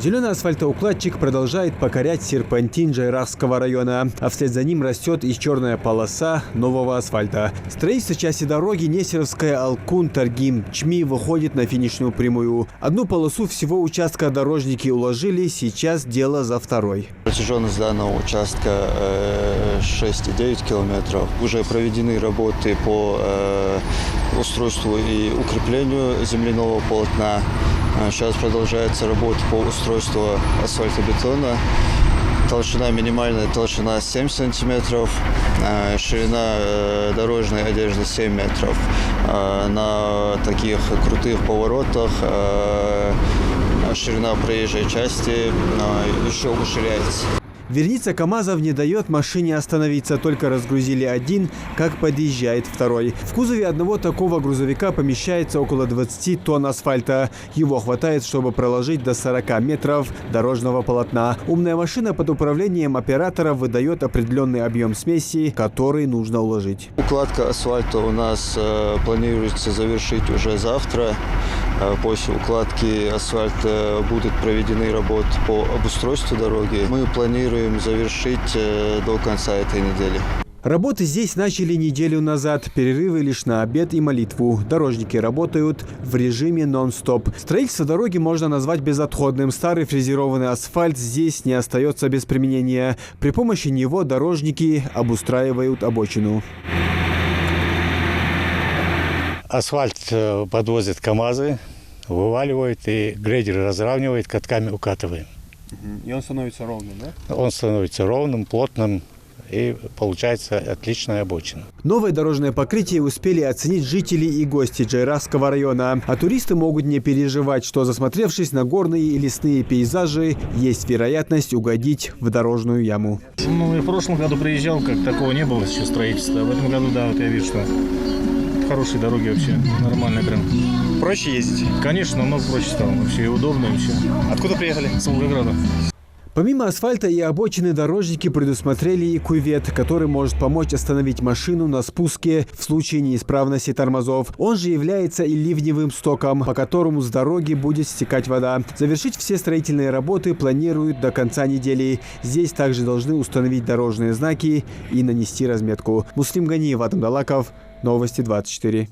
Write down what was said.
Зеленый асфальтоукладчик продолжает покорять серпантин Джайрахского района, а вслед за ним растет и черная полоса нового асфальта. Строительство части дороги Нестеровская-Алкун-Таргим-Чми выходит на финишную прямую. Одну полосу всего участка дорожники уложили, сейчас дело за второй. Протяженность данного участка 6,9 километров. Уже проведены работы по устройству и укреплению земляного полотна. Сейчас продолжается работа по устройству асфальтобетона. Толщина минимальная, толщина 7 сантиметров, ширина дорожной одежды 7 метров. На таких крутых поворотах ширина проезжей части еще уширяется. Верница КАМАЗов не дает машине остановиться, только разгрузили один, как подъезжает второй. В кузове одного такого грузовика помещается около 20 тонн асфальта. Его хватает, чтобы проложить до 40 метров дорожного полотна. Умная машина под управлением оператора выдает определенный объем смеси, который нужно уложить. Укладка асфальта у нас планируется завершить уже завтра. После укладки асфальта будут проведены работы по обустройству дороги. Мы планируем завершить до конца этой недели. Работы здесь начали неделю назад. Перерывы лишь на обед и молитву. Дорожники работают в режиме нон-стоп. Строительство дороги можно назвать безотходным. Старый фрезерованный асфальт здесь не остается без применения. При помощи него дорожники обустраивают обочину. Асфальт подвозят КАМАЗы, вываливают, и грейдер разравнивает, катками укатываем. И он становится ровным, да? Он становится ровным, плотным, и получается отличная обочина. Новое дорожное покрытие успели оценить жители и гости Джайрахского района. А туристы могут не переживать, что, засмотревшись на горные и лесные пейзажи, есть вероятность угодить в дорожную яму. Ну, я в прошлом году приезжал, как такого не было еще строительства. А в этом году, да, вот я вижу, что хорошие дороги вообще, нормально прям. Проще ездить? Конечно, намного проще стало, вообще и удобно, и вообще. Откуда приехали? С Волгограда. Помимо асфальта и обочины, дорожники предусмотрели и кювет, который может помочь остановить машину на спуске в случае неисправности тормозов. Он же является и ливневым стоком, по которому с дороги будет стекать вода. Завершить все строительные работы планируют до конца недели. Здесь также должны установить дорожные знаки и нанести разметку. Муслим Ганиев, Адам Далаков, Новости 24.